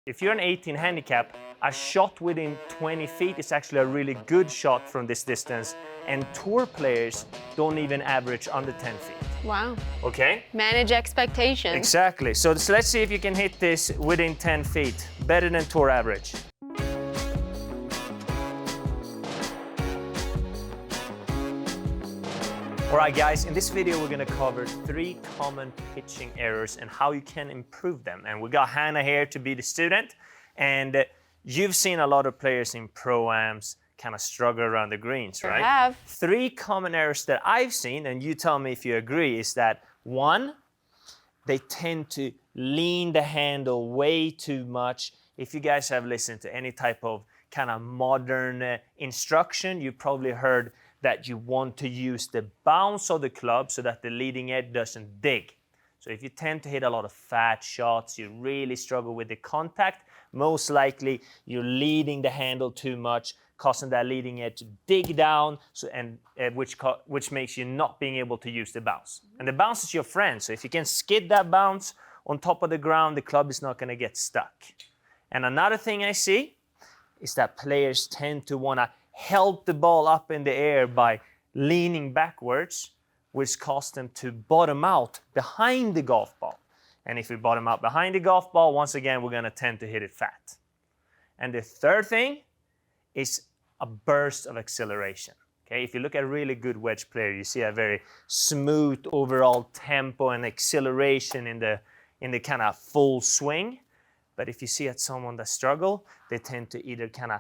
If you're an 18 handicap, a shot within 20 feet is actually a really good shot from this distance, and tour players don't even average under 10 feet. Wow. Okay? Manage expectations. Exactly. So let's see if you can hit this within 10 feet. Better than tour average. Alright guys, in this video we're going to cover 3 common pitching errors and how you can improve them. And we got Hannah here to be the student, and you've seen a lot of players in pro-ams kind of struggle around the greens, right? I have. 3 common errors that I've seen, and you tell me if you agree, is that 1, they tend to lean the handle way too much. If you guys have listened to any type of kind of modern instruction, you probably heard that you want to use the bounce of the club so that the leading edge doesn't dig. So if you tend to hit a lot of fat shots, you really struggle with the contact, most likely you're leading the handle too much, causing that leading edge to dig down, which makes you not being able to use the bounce. And the bounce is your friend, so if you can skid that bounce on top of the ground, the club is not going to get stuck. And another thing I see is that players tend to want to held the ball up in the air by leaning backwards, which caused them to bottom out behind the golf ball. And if we bottom out behind the golf ball, once again, we're going to tend to hit it fat. And the third thing is a burst of acceleration. Okay, if you look at a really good wedge player, you see a very smooth overall tempo and acceleration in the kind of full swing. But if you see at someone that struggle, they tend to either kind of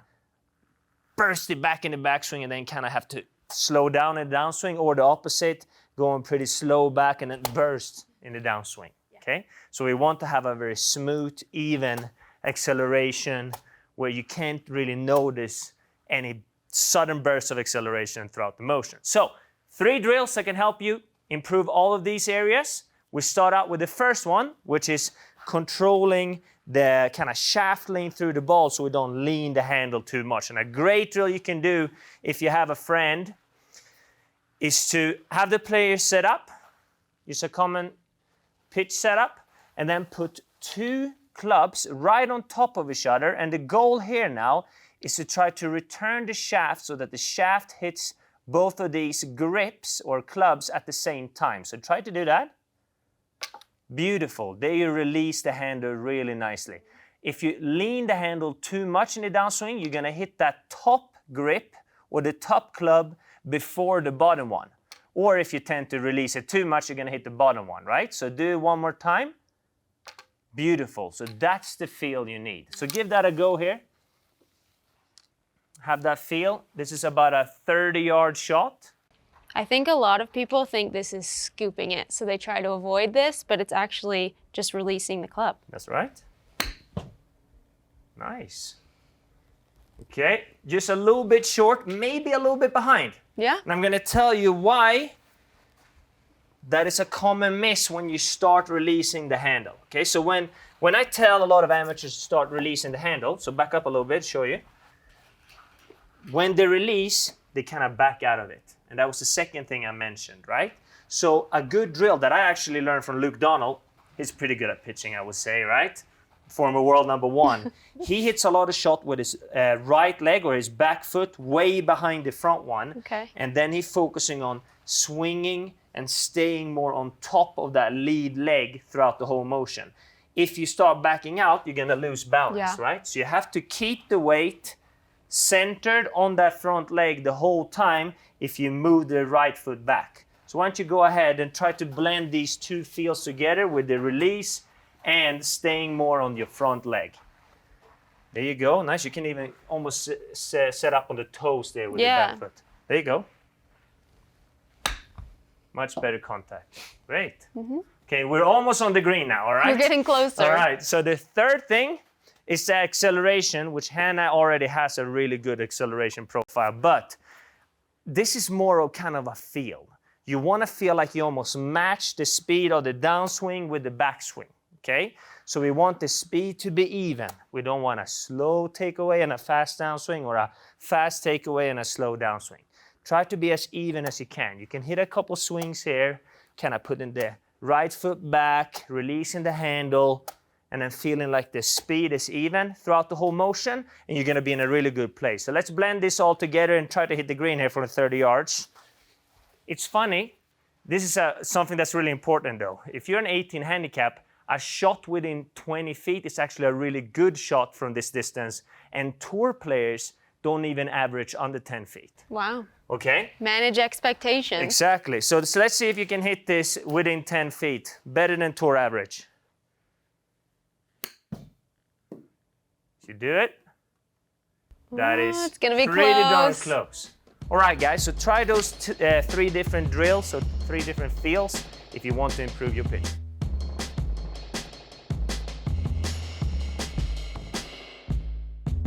burst it back in the backswing and then kind of have to slow down in the downswing, or the opposite, going pretty slow back and then burst in the downswing. Okay, so we want to have a very smooth, even acceleration where you can't really notice any sudden bursts of acceleration throughout the motion. So 3 drills that can help you improve all of these areas. We start out with the first one, which is controlling the kind of shaft lean through the ball so we don't lean the handle too much. And a great drill you can do if you have a friend is to have the player set up, use a common pitch setup, and then put 2 clubs right on top of each other. And the goal here now is to try to return the shaft so that the shaft hits both of these grips or clubs at the same time. So try to do that. Beautiful. There you release the handle really nicely. If you lean the handle too much in the downswing, you're going to hit that top grip or the top club before the bottom one. Or if you tend to release it too much, you're going to hit the bottom one, right? So do it one more time. Beautiful. So that's the feel you need. So give that a go here. Have that feel. This is about a 30-yard shot. I think a lot of people think this is scooping it, so they try to avoid this, but it's actually just releasing the club. That's right. Nice. Okay, just a little bit short, maybe a little bit behind. Yeah. And I'm going to tell you why that is a common miss when you start releasing the handle. Okay, so when I tell a lot of amateurs to start releasing the handle, so back up a little bit, show you. When they release, they kind of back out of it. And that was the second thing I mentioned, right? So a good drill that I actually learned from Luke Donald, he's pretty good at pitching, I would say, right? Former world #1. He hits a lot of shots with his right leg or his back foot way behind the front one. Okay. And then he's focusing on swinging and staying more on top of that lead leg throughout the whole motion. If you start backing out, you're going to lose balance, right? So you have to keep the weight centered on that front leg the whole time if you move the right foot back. So why don't you go ahead and try to blend these 2 feels together with the release and staying more on your front leg. There you go. Nice. You can even almost set up on the toes there with the back foot. There you go. Much better contact. Great. Okay, we're almost on the green now, all right? We're getting closer. All right, so the third thing is the acceleration, which Hannah already has a really good acceleration profile, but this is more of kind of a feel. You want to feel like you almost match the speed of the downswing with the backswing, okay? So we want the speed to be even. We don't want a slow takeaway and a fast downswing or a fast takeaway and a slow downswing. Try to be as even as you can. You can hit a couple swings here, kind of putting the right foot back, releasing the handle, and then feeling like the speed is even throughout the whole motion, and you're gonna be in a really good place. So let's blend this all together and try to hit the green here from 30 yards. It's funny, this is something that's really important though. If you're an 18 handicap, a shot within 20 feet is actually a really good shot from this distance, and tour players don't even average under 10 feet. Wow. Okay? Manage expectations. Exactly. So let's see if you can hit this within 10 feet, better than tour average. You do it. That is it's gonna be pretty darn close. close. All right, guys, so try those 3 different drills, so 3 different feels if you want to improve your pitch.